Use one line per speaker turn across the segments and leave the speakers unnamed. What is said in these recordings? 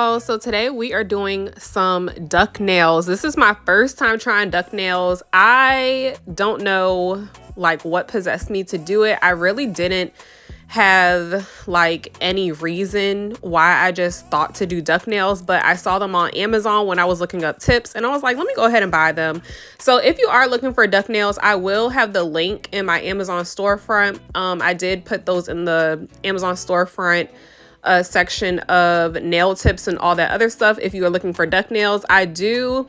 y'all. So today we are doing some duck nails. This is my first time trying duck nails. I don't know like what possessed me to do it. I really didn't have like any reason why I just thought to do duck nails, but I saw them on Amazon when I was looking up tips and I was like, let me go ahead and buy them. So if you are looking for duck nails, I will have the link in my Amazon storefront. I did put those in the Amazon storefront section of nail tips and all that other stuff. If you are looking for duck nails, I do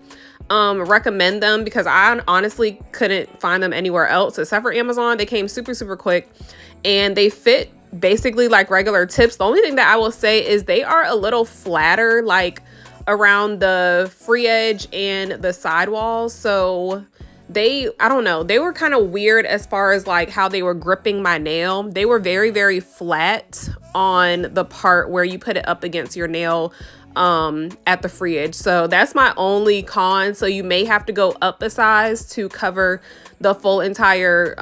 recommend them because I honestly couldn't find them anywhere else except for Amazon. They came super quick and they fit basically like regular tips. The only thing that I will say is they are a little flatter, like around the free edge and the sidewalls. So I don't know, they were kind of weird as far as like how they were gripping my nail. They were very flat on the part where you put it up against your nail at the free edge. So that's my only con. So you may have to go up a size to cover the full entire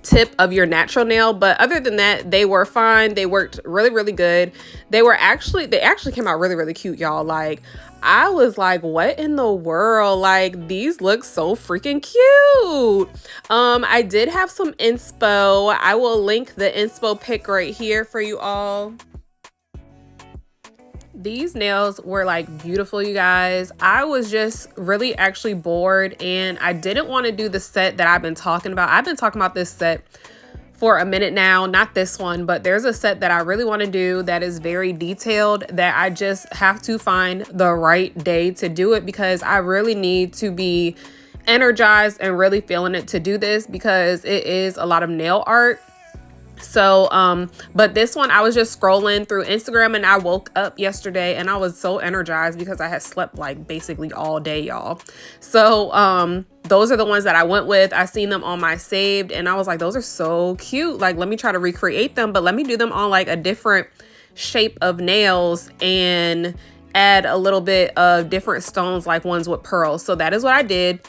tip of your natural nail. But other than that, they were fine. They worked really good. They actually came out really cute, y'all. Like, I was like, what in the world? Like, these look so freaking cute. I did have some inspo. I will link the inspo pic right here for you all. These nails were like beautiful, you guys. I was just really actually bored and I didn't want to do the set that I've been talking about. I've been talking about this set for a minute now, not this one, but there's a set that I really want to do that is very detailed that I just have to find the right day to do it because I really need to be energized and really feeling it to do this because it is a lot of nail art. So but this one, I was just scrolling through Instagram and I woke up yesterday and I was so energized because I had slept like basically all day, y'all. So those are the ones that I went with. I seen them on my saved and I was like, those are so cute. Like, let me try to recreate them, but let me do them on like a different shape of nails and add a little bit of different stones, like ones with pearls. So that is what I did.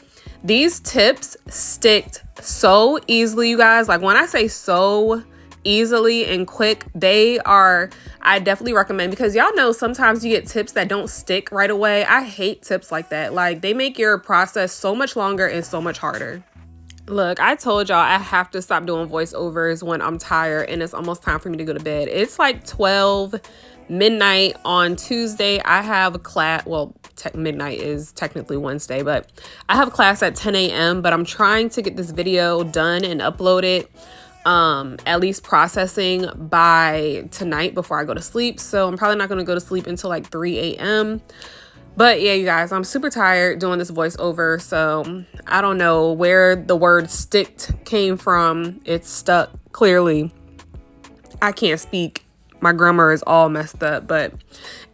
These tips sticked so easily, you guys. Like, when I say so easily and quick, I definitely recommend, because y'all know sometimes you get tips that don't stick right away. I hate tips like that. Like, they make your process so much longer and so much harder. Look, I told y'all I have to stop doing voiceovers when I'm tired and it's almost time for me to go to bed. It's like 12 midnight on Tuesday. I have a class. Well, midnight is technically Wednesday, but I have class at 10 a.m. But I'm trying to get this video done and uploaded, at least processing by tonight before I go to sleep. So I'm probably not going to go to sleep until like 3 a.m. But yeah, you guys, I'm super tired doing this voiceover. So I don't know where the word sticked came from. It's stuck. Clearly, I can't speak. My grammar is all messed up. But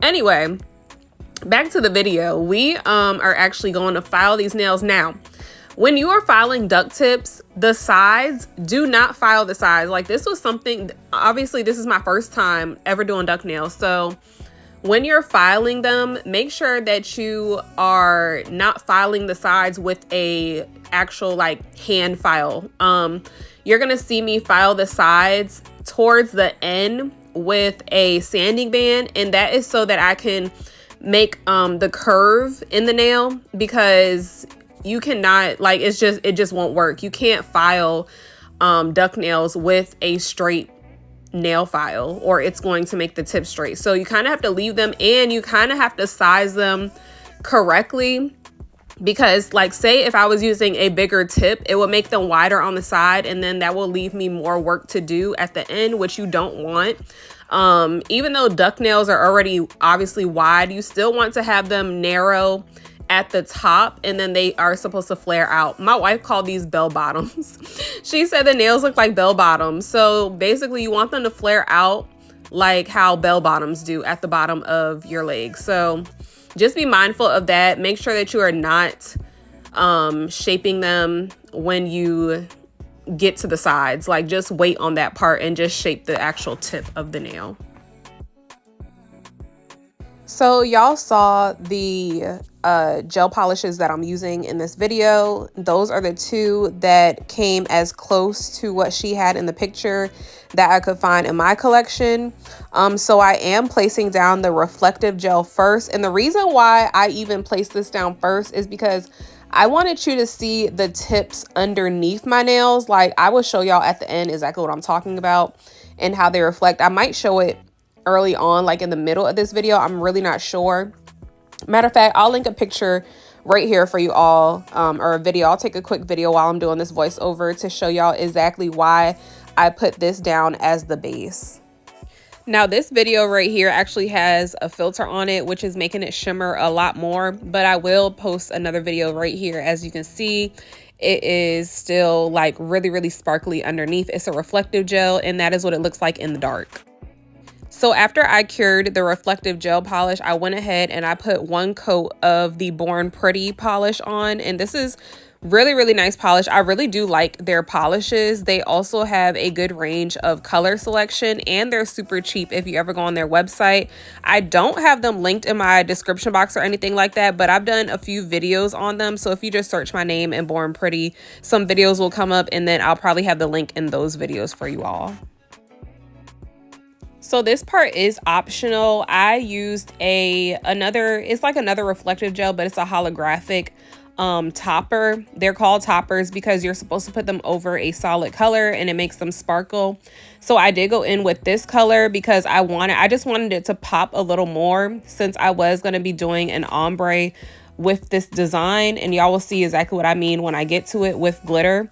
anyway, back to the video. We are actually going to file these nails now. When you are filing duck tips, the sides, do not file the sides. Like, this was something, obviously this is my first time ever doing duck nails. So when you're filing them, make sure that you are not filing the sides with a actual like hand file. You're gonna see me file the sides towards the end with a sanding band, and that is so that I can make the curve in the nail, because you cannot, like, it just won't work. You can't file duck nails with a straight nail file, or it's going to make the tip straight. So you kind of have to leave them, and you kind of have to size them correctly, because like, say if I was using a bigger tip, it would make them wider on the side, and then that will leave me more work to do at the end, which you don't want. Even though duck nails are already obviously wide, you still want to have them narrow at the top, and then they are supposed to flare out. My wife called these bell bottoms. She said the nails look like bell bottoms. So basically you want them to flare out like how bell bottoms do at the bottom of your leg. So just be mindful of that. Make sure that you are not shaping them when you get to the sides. Like, just wait on that part and just shape the actual tip of the nail. So y'all saw the gel polishes that I'm using in this video. Those are the two that came as close to what she had in the picture that I could find in my collection. So I am placing down the reflective gel first. And the reason why I even placed this down first is because I wanted you to see the tips underneath my nails. Like, I will show y'all at the end exactly what I'm talking about and how they reflect. I might show it early on, like in the middle of this video. I'm really not sure. Matter of fact, I'll link a picture right here for you all, or a video. I'll take a quick video while I'm doing this voiceover to show y'all exactly why I put this down as the base. Now, this video right here actually has a filter on it, which is making it shimmer a lot more, but I will post another video right here. As you can see, it is still like really, really sparkly underneath. It's a reflective gel, and that is what it looks like in the dark. So after I cured the reflective gel polish, I went ahead and I put one coat of the Born Pretty polish on. And this is really, really nice polish. I really do like their polishes. They also have a good range of color selection, and they're super cheap if you ever go on their website. I don't have them linked in my description box or anything like that, but I've done a few videos on them. So if you just search my name and Born Pretty, some videos will come up, and then I'll probably have the link in those videos for you all. So this part is optional. I used it's like another reflective gel, but it's a holographic topper. They're called toppers because you're supposed to put them over a solid color and it makes them sparkle. So I did go in with this color because I just wanted it to pop a little more, since I was going to be doing an ombre with this design, and y'all will see exactly what I mean when I get to it with glitter.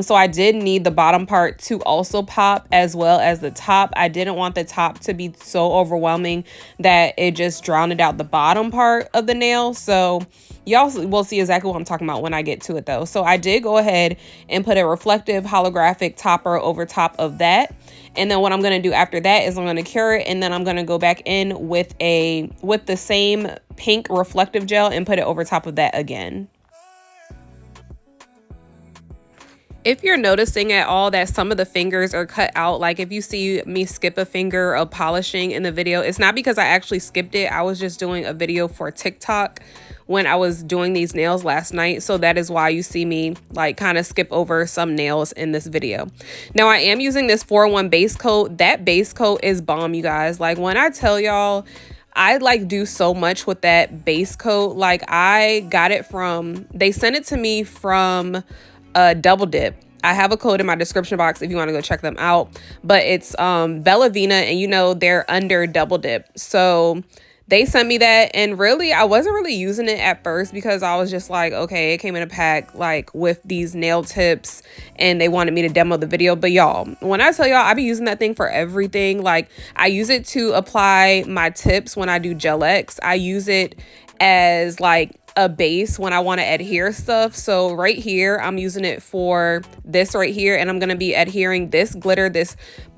So I did need the bottom part to also pop as well as the top. I didn't want the top to be so overwhelming that it just drowned out the bottom part of the nail. So y'all will see exactly what I'm talking about when I get to it though. So I did go ahead and put a reflective holographic topper over top of that. And then what I'm going to do after that is I'm going to cure it, and then I'm going to go back in with the same pink reflective gel and put it over top of that again. If you're noticing at all that some of the fingers are cut out, like if you see me skip a finger of polishing in the video, it's not because I actually skipped it. I was just doing a video for TikTok when I was doing these nails last night. So that is why you see me like kind of skip over some nails in this video. Now I am using this 401 base coat. That base coat is bomb, you guys. Like, when I tell y'all, I like do so much with that base coat. Like, I got it they sent it to me from Double Dip. I have a code in my description box if you want to go check them out, but it's Bella Vina, and you know they're under Double Dip. So they sent me that, and really I wasn't really using it at first because I was just like, okay, it came in a pack like with these nail tips and they wanted me to demo the video. But y'all, when I tell y'all, I be using that thing for everything. Like, I use it to apply my tips when I do Gel X. I use it as like a base when I want to adhere stuff. So right here, I'm using it for this right here, and I'm going to be adhering this glitter, this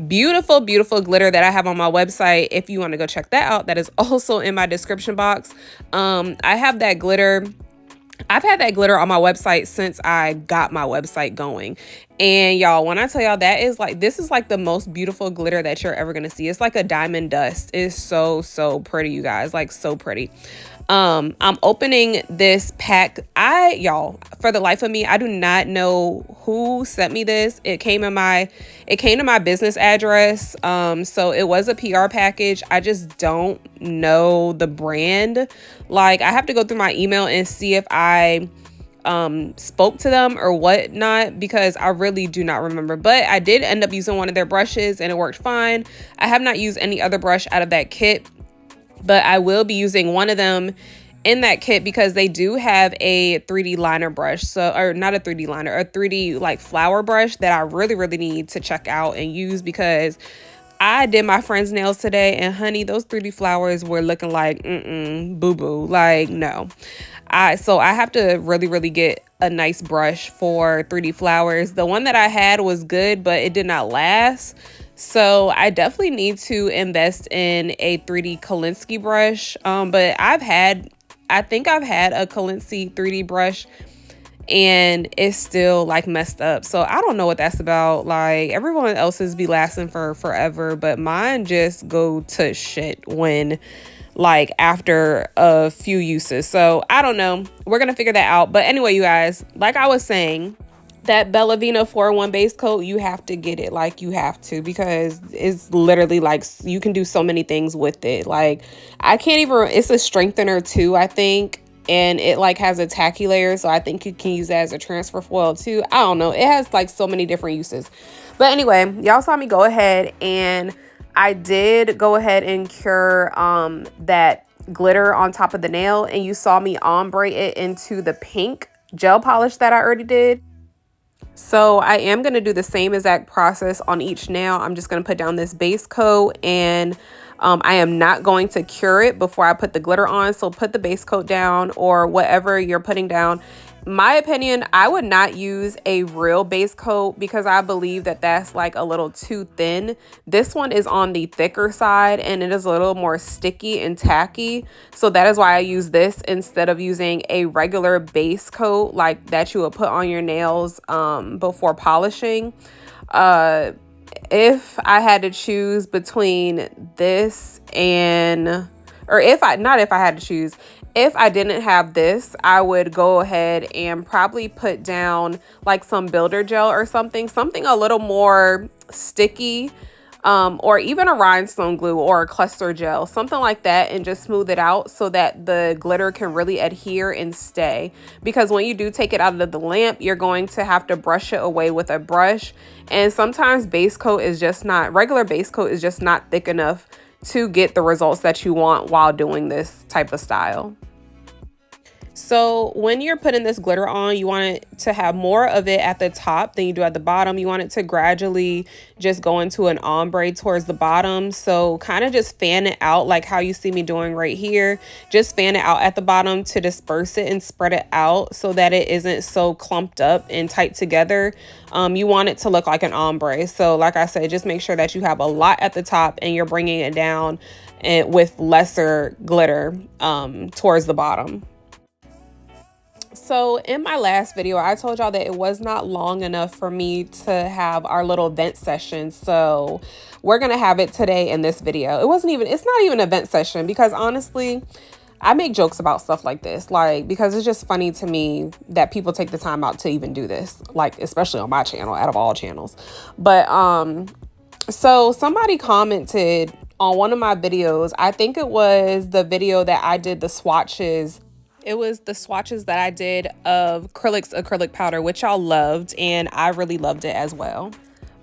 beautiful, beautiful glitter that I have on my website. If you want to go check that out, that is also in my description box. I have that glitter. I've had that glitter on my website since I got my website going. And y'all, when I tell y'all, this is like the most beautiful glitter that you're ever going to see. It's like a diamond dust. It's so, so pretty, you guys, like so pretty. I'm opening this pack. Y'all, for the life of me, I do not know who sent me this. It came to my business address. So it was a PR package. I just don't know the brand. Like, I have to go through my email and see if I spoke to them or whatnot, because I really do not remember. But I did end up using one of their brushes and it worked fine. I have not used any other brush out of that kit, but I will be using one of them in that kit because they do have a 3D liner brush. So, or not a 3D liner, a 3D like flower brush that I really, really need to check out and use, because I did my friend's nails today and honey, those 3D flowers were looking like boo-boo. Like, no. So I have to really, really get a nice brush for 3D flowers. The one that I had was good, but it did not last. So I definitely need to invest in a 3D Kolinsky brush. But I think I've had a Kolinsky 3D brush and it's still like messed up. So I don't know what that's about. Like, everyone else's be lasting for forever, but mine just go to shit when like after a few uses. So I don't know. We're going to figure that out. But anyway, you guys, like I was saying, that Bella Vina 4-in-1 base coat, you have to get it. Like, you have to, because it's literally like you can do so many things with it. Like, I can't even, it's a strengthener too, I think. And it like has a tacky layer, so I think you can use that as a transfer foil too. I don't know. It has like so many different uses. But anyway, y'all saw me go ahead and I did go ahead and cure that glitter on top of the nail. And you saw me ombre it into the pink gel polish that I already did. So I am going to do the same exact process on each nail. I'm just going to put down this base coat, and I am not going to cure it before I put the glitter on. So put the base coat down or whatever you're putting down. My opinion, I would not use a real base coat because I believe that that's like a little too thin. This one is on the thicker side and it is a little more sticky and tacky. So that is why I use this instead of using a regular base coat like that you would put on your nails before polishing. If I had to choose between this and, or if I didn't have this, I would go ahead and probably put down like some builder gel or something a little more sticky, or even a rhinestone glue or a cluster gel, something like that, and just smooth it out so that the glitter can really adhere and stay. Because when you do take it out of the lamp, you're going to have to brush it away with a brush. And sometimes regular base coat is just not thick enough to get the results that you want while doing this type of style. So when you're putting this glitter on, you want it to have more of it at the top than you do at the bottom. You want it to gradually just go into an ombre towards the bottom. So kind of just fan it out like how you see me doing right here. Just fan it out at the bottom to disperse it and spread it out so that it isn't so clumped up and tight together. You want it to look like an ombre. So like I said, just make sure that you have a lot at the top and you're bringing it down and with lesser glitter towards the bottom. So in my last video, I told y'all that it was not long enough for me to have our little vent session. So we're going to have it today in this video. It's not even a vent session because honestly, I make jokes about stuff like this, like, because it's just funny to me that people take the time out to even do this, like, especially on my channel, out of all channels. But, so somebody commented on one of my videos. I think it was the video that I did the swatches. It was the swatches that I did of acrylic powder, which y'all loved, and I really loved it as well.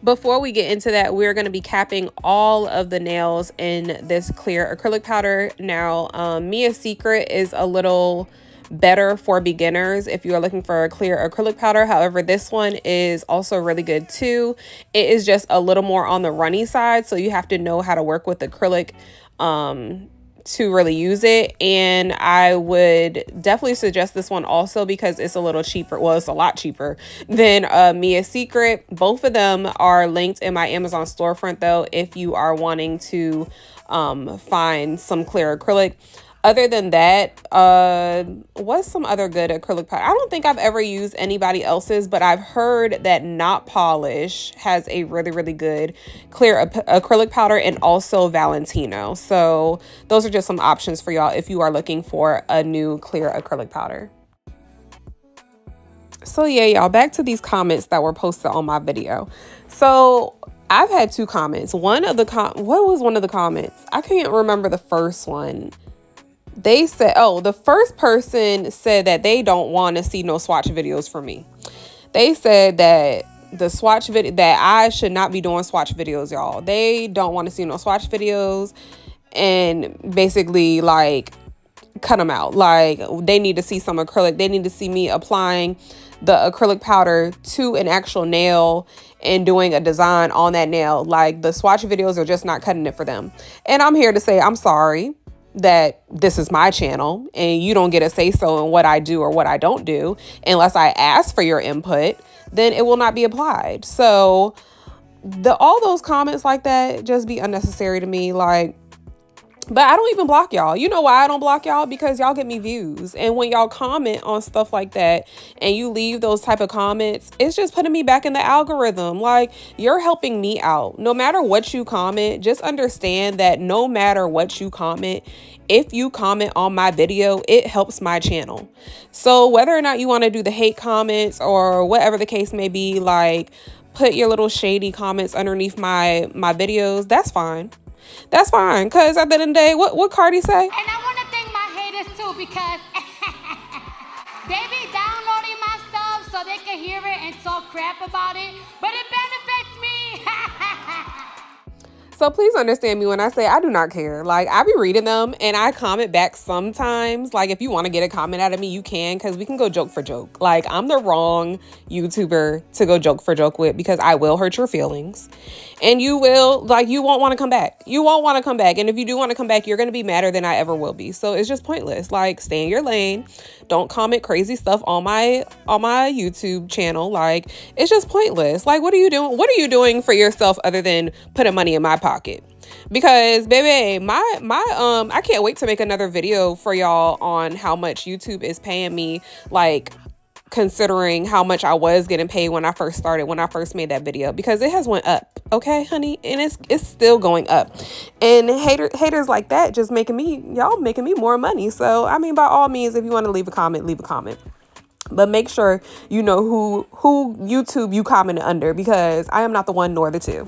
Before we get into that, we're going to be capping all of the nails in this clear acrylic powder. Now, Mia's Secret is a little better for beginners if you are looking for a clear acrylic powder. However, this one is also really good too. It is just a little more on the runny side, so you have to know how to work with acrylic to really use it. And I would definitely suggest this one also because it's a little cheaper. Well, it's a lot cheaper than Mia's Secret. Both of them are linked in my Amazon storefront though, if you are wanting to find some clear acrylic. Other than that, what's some other good acrylic powder? I don't think I've ever used anybody else's, but I've heard that Not Polish has a really, really good clear acrylic powder, and also Valentino. So those are just some options for y'all if you are looking for a new clear acrylic powder. So yeah, y'all, back to these comments that were posted on my video. So I've had two comments. What was one of the comments? I can't remember the first one. They said, the first person said that they don't want to see no swatch videos from me. They said that that I should not be doing swatch videos, y'all. They don't want to see no swatch videos, and basically like cut them out. Like, they need to see some acrylic. They need to see me applying the acrylic powder to an actual nail and doing a design on that nail. Like, the swatch videos are just not cutting it for them. And I'm here to say I'm sorry that this is my channel and you don't get a say so in what I do or what I don't do unless I ask for your input. Then it will not be applied. So all those comments like that just be unnecessary to me. Like, But I don't even block y'all. You know why I don't block y'all? Because y'all get me views. And when y'all comment on stuff like that and you leave those type of comments, it's just putting me back in the algorithm. Like, you're helping me out. No matter what you comment, just understand that no matter what you comment, if you comment on my video, it helps my channel. So whether or not you want to do the hate comments or whatever the case may be, like put your little shady comments underneath my videos, that's fine. That's fine, because at the end of the day, what Cardi say?
And I want to thank my haters too, because they be downloading my stuff so they can hear it and talk crap about it, but it benefits me.
So please understand me when I say I do not care. Like, I be reading them and I comment back sometimes. Like, if you want to get a comment out of me, you can, because we can go joke for joke. Like, I'm the wrong YouTuber to go joke for joke with, because I will hurt your feelings. And you will, like, you won't want to come back. You won't want to come back. And if you do want to come back, you're going to be madder than I ever will be. So it's just pointless. Like, stay in your lane. Don't comment crazy stuff on my YouTube channel. Like, it's just pointless. Like, what are you doing? What are you doing for yourself other than putting money in my pocket? Because baby, I can't wait to make another video for y'all on how much YouTube is paying me, like, considering how much I was getting paid when I first started, when I first made that video, because it has went up, okay, honey, and it's still going up. And haters like that just making me more money. So I mean, by all means, if you want to leave a comment, leave a comment. But make sure you know who YouTube you commented under, because I am not the one nor the two.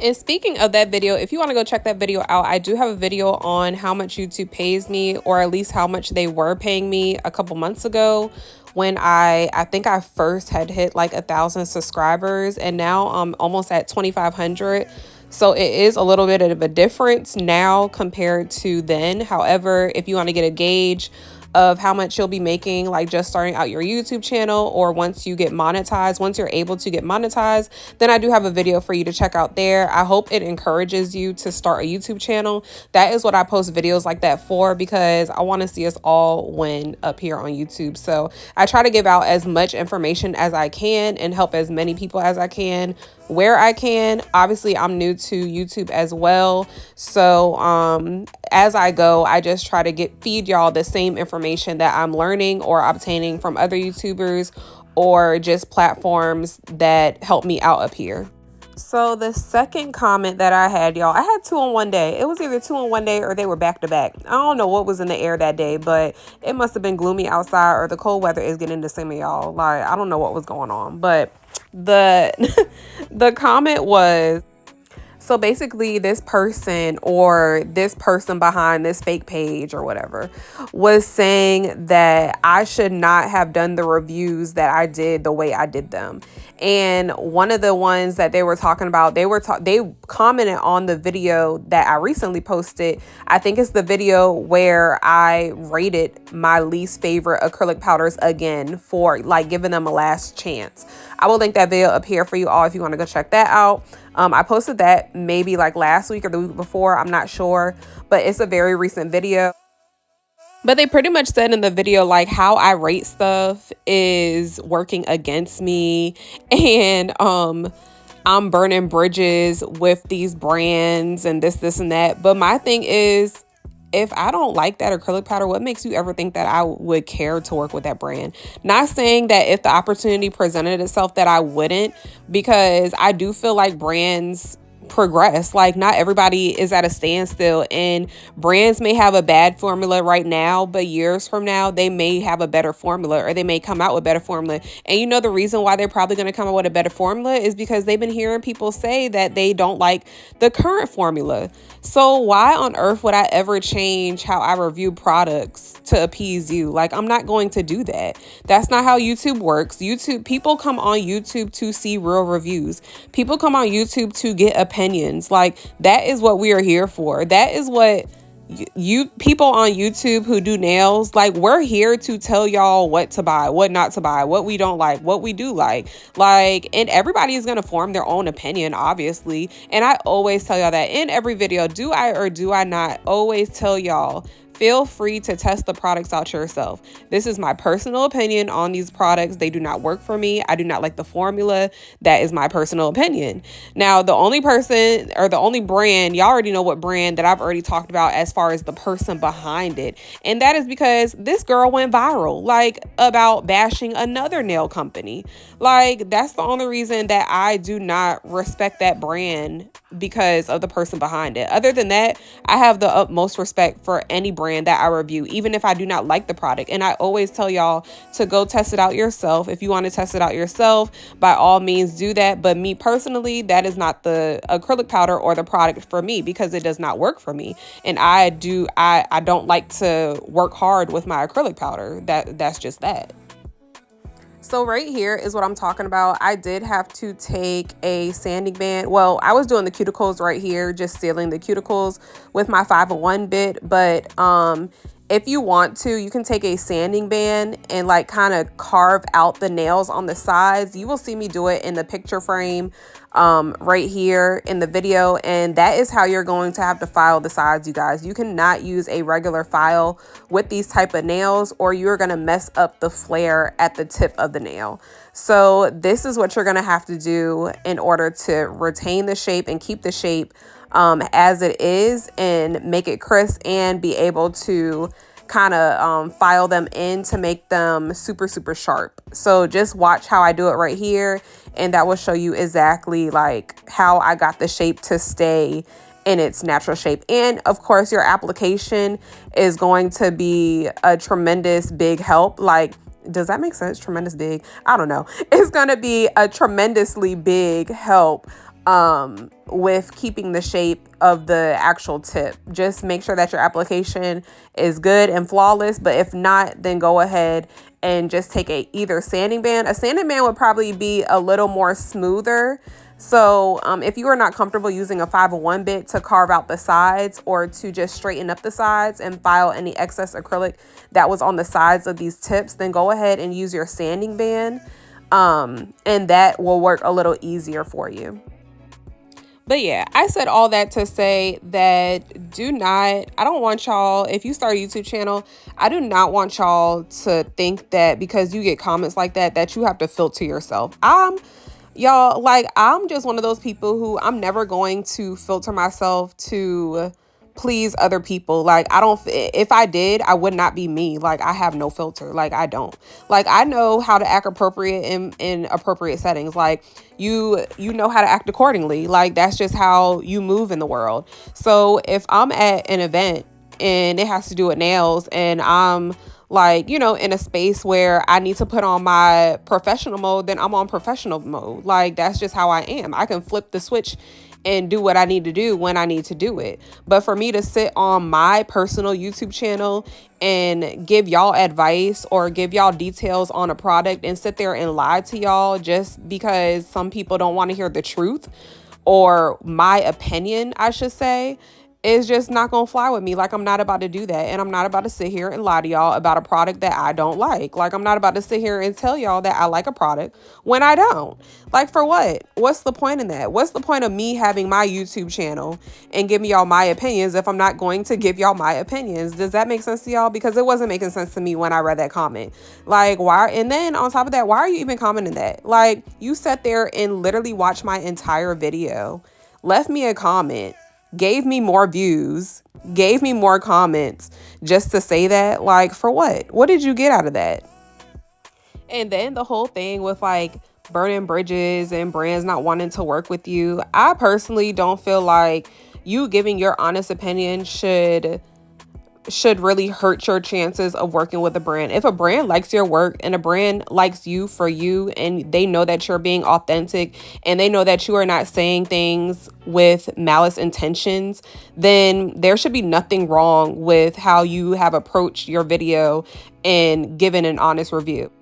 And speaking of that video, if you want to go check that video out, I do have a video on how much YouTube pays me, or at least how much they were paying me a couple months ago, when I think I first had hit like 1,000 subscribers, and now I'm almost at 2,500. So it is a little bit of a difference now compared to then. However, if you want to get a gauge of how much you'll be making, like just starting out your YouTube channel, or once you get monetized, once you're able to get monetized, then I do have a video for you to check out there. I hope it encourages you to start a YouTube channel. That is what I post videos like that for, because I want to see us all win up here on YouTube. So I try to give out as much information as I can and help as many people as I can where I can. Obviously, I'm new to YouTube as well. So as I go, I just try to feed y'all the same information that I'm learning or obtaining from other YouTubers, or just platforms that help me out up here. So the second comment that I had, y'all, I had 2 on one day. It was either 2 on one day or they were back to back. I don't know what was in the air that day, but it must have been gloomy outside, or the cold weather is getting to some of y'all. Like, I don't know what was going on, but the comment was, so basically this person, or this person behind this fake page or whatever, was saying that I should not have done the reviews that I did the way I did them. And one of the ones that they were talking about, they commented on the video that I recently posted. I think it's the video where I rated my least favorite acrylic powders again, for like giving them a last chance. I will link that video up here for you all if you want to go check that out. I posted that maybe like last week or the week before, I'm not sure, but it's a very recent video. But they pretty much said in the video, like, how I rate stuff is working against me, and I'm burning bridges with these brands and this and that. But my thing is, if I don't like that acrylic powder, what makes you ever think that I would care to work with that brand? Not saying that if the opportunity presented itself that I wouldn't, because I do feel like brands progress. Like, not everybody is at a standstill, and brands may have a bad formula right now, but years from now they may have a better formula, or they may come out with better formula. And you know, the reason why they're probably going to come out with a better formula is because they've been hearing people say that they don't like the current formula. So why on earth would I ever change how I review products to appease you? Like, I'm not going to do that. That's not how YouTube works. People come on YouTube to see real reviews. People come on YouTube to get opinions. Like, that is what we are here for. That is what you people on YouTube who do nails, like, we're here to tell y'all what to buy, what not to buy, what we don't like, what we do like, and everybody is going to form their own opinion, obviously. And I always tell y'all that in every video. Do I or do I not always tell y'all, feel free to test the products out yourself. This is my personal opinion on these products. They do not work for me. I do not like the formula. That is my personal opinion. Now, the only person or the only brand, y'all already know what brand that I've already talked about as far as the person behind it. And that is because this girl went viral, like, about bashing another nail company. Like, that's the only reason that I do not respect that brand, because of the person behind it. Other than that, I have the utmost respect for any brand that I review, even if I do not like the product. And I always tell y'all to go test it out yourself. If you want to test it out yourself, by all means do that. But me personally, that is not the acrylic powder or the product for me, because it does not work for me. And I don't like to work hard with my acrylic powder. That's just that. So right here is what I'm talking about. I did have to take a sanding band. Well, I was doing the cuticles right here, just sealing the cuticles with my 501 bit. But if you want to, you can take a sanding band and like kind of carve out the nails on the sides. You will see me do it in the picture frame right here in the video, and that is how you're going to have to file the sides, you guys. You cannot use a regular file with these type of nails, or you're going to mess up the flare at the tip of the nail. So this is what you're going to have to do in order to retain the shape and keep the shape as it is, and make it crisp, and be able to kind of file them in to make them super sharp. So just watch how I do it right here, and that will show you exactly like how I got the shape to stay in its natural shape. And of course, your application is going to be a tremendous big help. Like, does that make sense? Tremendous big? I don't know. It's going to be a tremendously big help with keeping the shape of the actual tip. Just make sure that your application is good and flawless. But if not, then go ahead and just take either sanding band. A sanding band would probably be a little more smoother. So if you are not comfortable using a 501 bit to carve out the sides, or to just straighten up the sides and file any excess acrylic that was on the sides of these tips, then go ahead and use your sanding band. And that will work a little easier for you. But yeah, I said all that to say that I don't want y'all, if you start a YouTube channel, I do not want y'all to think that because you get comments like that you have to filter yourself. Y'all, like, I'm just one of those people who I'm never going to filter myself to please other people. Like, if I did, I would not be me. Like, I have no filter. Like, I don't. Like, I know how to act appropriate in appropriate settings. Like, you know how to act accordingly. Like, that's just how you move in the world. So if I'm at an event and it has to do with nails, and I'm like, you know, in a space where I need to put on my professional mode, then I'm on professional mode. Like, that's just how I am. I can flip the switch and do what I need to do when I need to do it. But for me to sit on my personal YouTube channel and give y'all advice or give y'all details on a product and sit there and lie to y'all just because some people don't want to hear the truth, or my opinion, I should say, is just not gonna fly with me. Like, I'm not about to do that. And I'm not about to sit here and lie to y'all about a product that I don't like. Like, I'm not about to sit here and tell y'all that I like a product when I don't. Like, for what? What's the point in that? What's the point of me having my YouTube channel and giving y'all my opinions if I'm not going to give y'all my opinions? Does that make sense to y'all? Because it wasn't making sense to me when I read that comment. Like, why? And then on top of that, why are you even commenting that? Like, you sat there and literally watched my entire video, left me a comment, gave me more views, gave me more comments just to say that. Like, for what? What did you get out of that? And then the whole thing with like burning bridges and brands not wanting to work with you. I personally don't feel like you giving your honest opinion should really hurt your chances of working with a brand. If a brand likes your work and a brand likes you for you, and they know that you're being authentic and they know that you are not saying things with malice intentions, then there should be nothing wrong with how you have approached your video and given an honest review.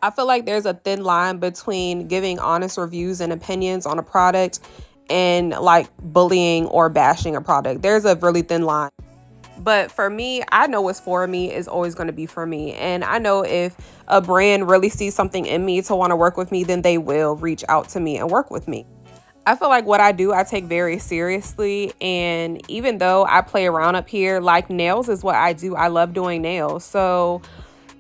I feel like there's a thin line between giving honest reviews and opinions on a product and like bullying or bashing a product. There's a really thin line. But for me, I know what's for me is always going to be for me. And I know if a brand really sees something in me to want to work with me, then they will reach out to me and work with me. I feel like what I do, I take very seriously. And even though I play around up here, like nails is what I do. I love doing nails. So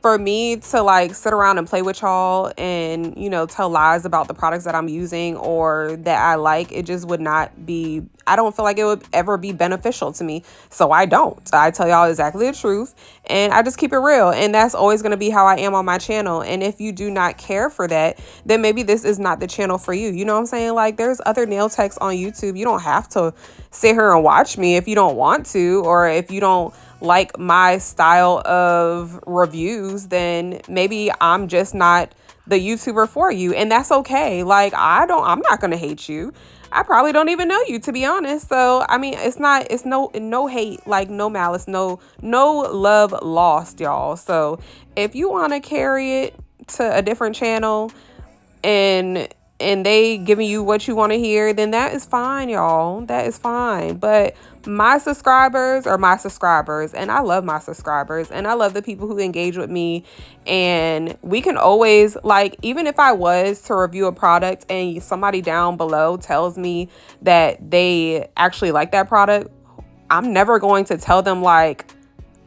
for me to like sit around and play with y'all and, you know, tell lies about the products that I'm using or that I like, it just would not be, I don't feel like it would ever be beneficial to me. So I don't. I tell y'all exactly the truth and I just keep it real. And that's always going to be how I am on my channel. And if you do not care for that, then maybe this is not the channel for you. You know what I'm saying? Like there's other nail techs on YouTube. You don't have to sit here and watch me if you don't want to, or if you don't like my style of reviews, then maybe I'm just not the YouTuber for you, and that's okay. Like I'm not gonna hate you. I probably don't even know you, to be honest. So I mean, it's no hate, like no malice, no love lost, y'all. So if you want to carry it to a different channel and they giving you what you want to hear, then that is fine, y'all. That is fine. But my subscribers are my subscribers, and I love my subscribers, and I love the people who engage with me. And we can always, like, even if I was to review a product and somebody down below tells me that they actually like that product, I'm never going to tell them like,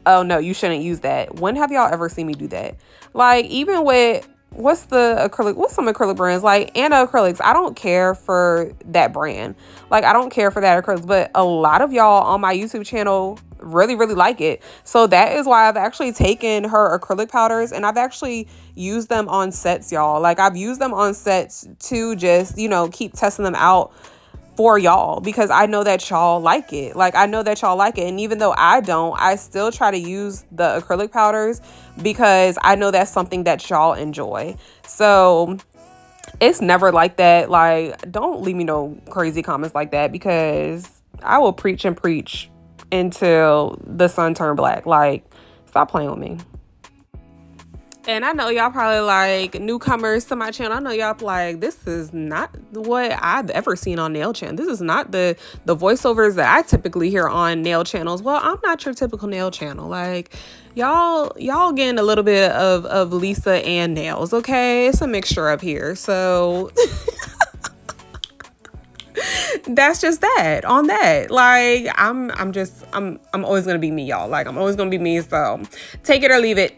oh no, you shouldn't use that. When have y'all ever seen me do that? Like, even with what's some acrylic brands like Anna Acrylics, I don't care for that brand. Like I don't care for that acrylics, but a lot of y'all on my YouTube channel really like it. So that is why I've actually taken her acrylic powders and I've actually used them on sets, y'all. Like I've used them on sets to just, you know, keep testing them out for y'all, because I know that y'all like it. Like I know that y'all like it. And even though I don't, I still try to use the acrylic powders because I know that's something that y'all enjoy. So it's never like that. Like don't leave me no crazy comments like that, because I will preach and preach until the sun turn black. Like stop playing with me. And I know y'all probably like newcomers to my channel. I know y'all like, this is not what I've ever seen on nail channel. This is not the voiceovers that I typically hear on nail channels. Well, I'm not your typical nail channel. Like y'all getting a little bit of Leesa and nails. Okay, it's a mixture up here. So that's just that on that. Like I'm always gonna be me, y'all. Like I'm always gonna be me. So take it or leave it.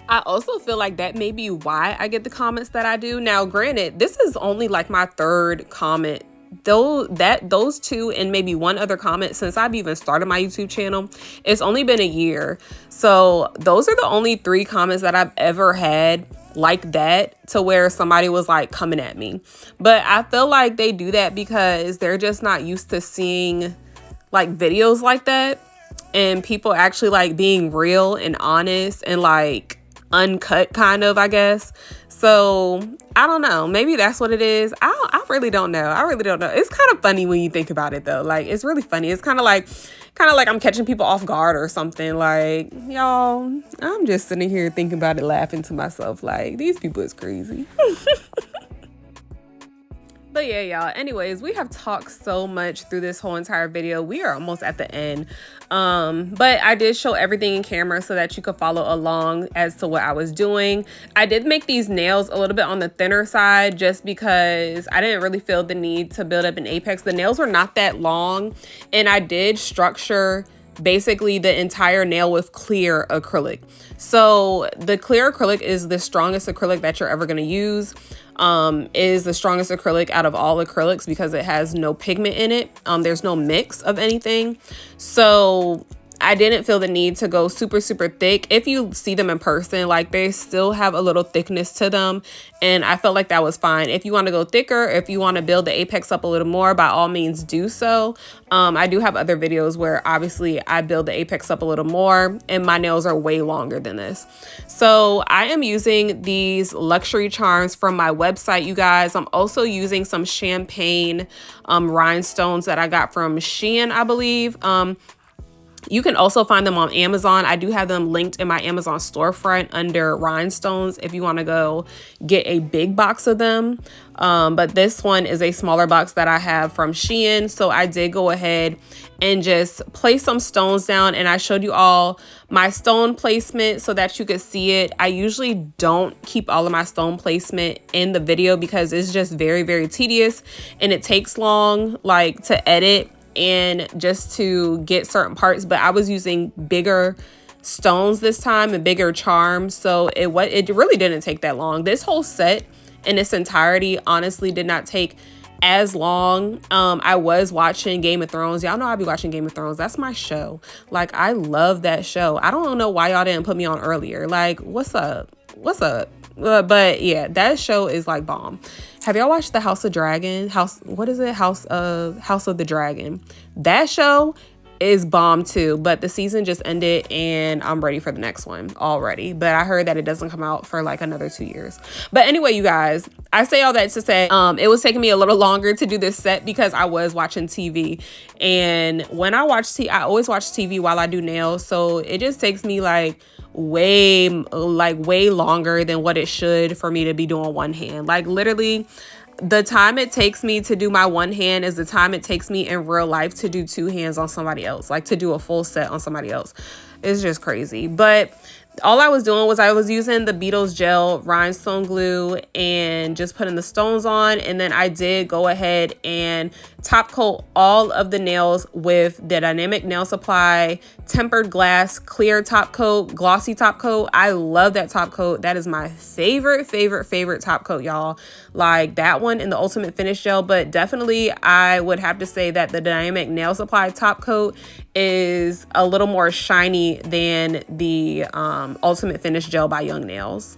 I also feel like that may be why I get the comments that I do. Now, granted, this is only like my third comment, those two and maybe one other comment since I've even started my YouTube channel. It's only been a year. So those are the only 3 comments that I've ever had like that, to where somebody was like coming at me. But I feel like they do that because they're just not used to seeing like videos like that and people actually like being real and honest and like uncut kind of, I guess. So I don't know, maybe that's what it is. I really don't know. It's kind of funny when you think about it though. Like it's really funny. It's kind of like I'm catching people off guard or something. Like, y'all, I'm just sitting here thinking about it, laughing to myself like these people is crazy. But yeah, y'all, anyways, we have talked so much through this whole entire video. We are almost at the end. But I did show everything in camera so that you could follow along as to what I was doing. I did make these nails a little bit on the thinner side just because I didn't really feel the need to build up an apex. The nails were not that long, and I did structure basically the entire nail with clear acrylic. So the clear acrylic is the strongest acrylic that you're ever going to use. Is the strongest acrylic out of all acrylics because it has no pigment in it. There's no mix of anything. So I didn't feel the need to go super thick. If you see them in person, like they still have a little thickness to them, and I felt like that was fine. If you want to go thicker, if you want to build the apex up a little more, by all means do so. I do have other videos where obviously I build the apex up a little more, and my nails are way longer than this. So I am using these luxury charms from my website, you guys. I'm also using some champagne rhinestones that I got from Shein, I believe. You can also find them on Amazon. I do have them linked in my Amazon storefront under rhinestones if you want to go get a big box of them. But this one is a smaller box that I have from Shein. So I did go ahead and just place some stones down. And I showed you all my stone placement so that you could see it. I usually don't keep all of my stone placement in the video because it's just very, very tedious and it takes long like to edit and just to get certain parts. But I was using bigger stones this time and bigger charms, so it really didn't take that long. This whole set in its entirety honestly did not take as long. I was watching Game of Thrones. Y'all know I be watching Game of Thrones. That's my show. Like, I love that show. I don't know why y'all didn't put me on earlier. Like, what's up? But yeah, that show is like bomb. Have y'all watched the House of Dragon? House of the Dragon. That show is bomb too, but the season just ended and I'm ready for the next one already. But I heard that it doesn't come out for like another 2 years. But anyway, you guys, I say all that to say it was taking me a little longer to do this set because I was watching TV. And when I watch TV, I always watch TV while I do nails. So it just takes me like way longer than what it should for me to be doing one hand. Like literally, the time it takes me to do my one hand is the time it takes me in real life to do two hands on somebody else, like to do a full set on somebody else. It's just crazy. But all I was doing was I was using the Beatles gel rhinestone glue and just putting the stones on. And then I did go ahead and top coat all of the nails with the Dynamic Nail Supply tempered glass clear top coat, glossy top coat. I love that top coat. That is my favorite top coat, y'all. Like that one in the Ultimate Finish Gel. But definitely I would have to say that the Dynamic Nail Supply top coat is a little more shiny than the Ultimate Finish Gel by Young Nails.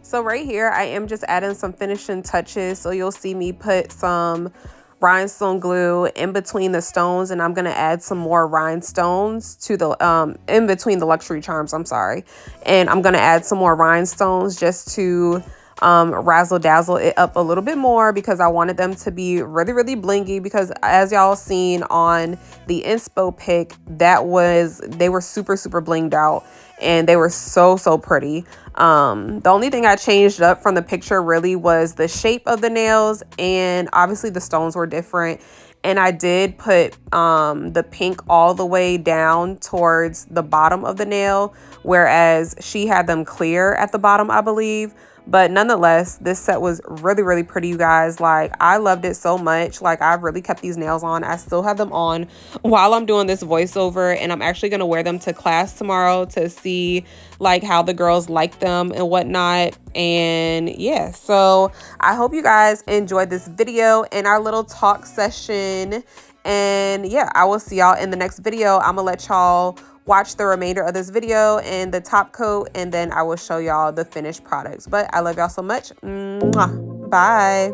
So right here, I am just adding some finishing touches. So you'll see me put some rhinestone glue in between the stones, and I'm going to add some more rhinestones to the in between the luxury charms, I'm sorry. And I'm going to add some more rhinestones just to razzle dazzle it up a little bit more because I wanted them to be really, really blingy, because as y'all seen on the inspo pic, they were super, super blinged out and they were so, so pretty. The only thing I changed up from the picture really was the shape of the nails, and obviously the stones were different. And I did put the pink all the way down towards the bottom of the nail, whereas she had them clear at the bottom, I believe. But nonetheless, this set was really, really pretty, you guys. Like, I loved it so much. Like, I really kept these nails on. I still have them on while I'm doing this voiceover, and I'm actually going to wear them to class tomorrow to see, like, how the girls like them and whatnot. And yeah, so I hope you guys enjoyed this video and our little talk session. And yeah, I will see y'all in the next video. I'm gonna let y'all watch the remainder of this video and the top coat, and then I will show y'all the finished products. But I love y'all so much. Mwah. Bye.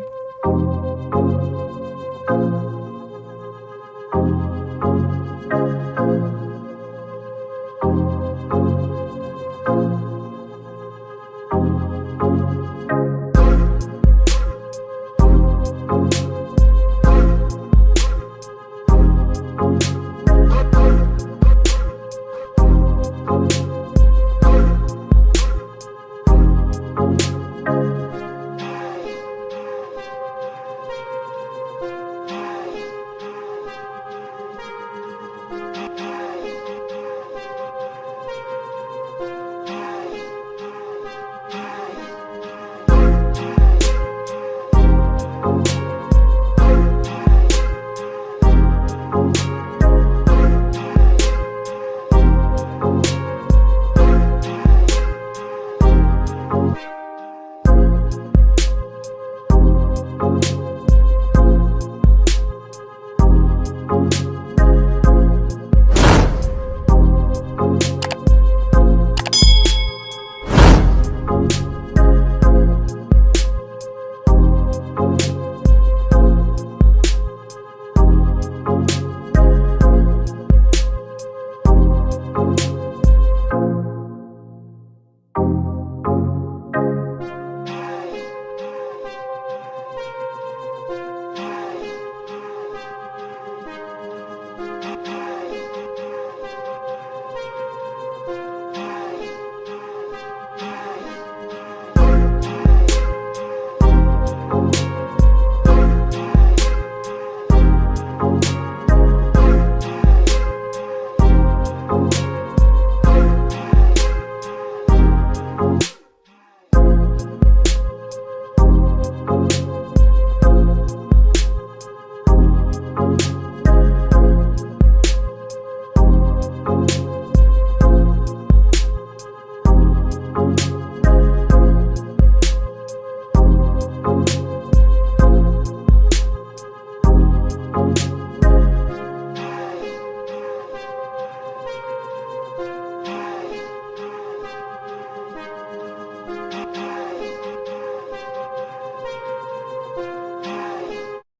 you.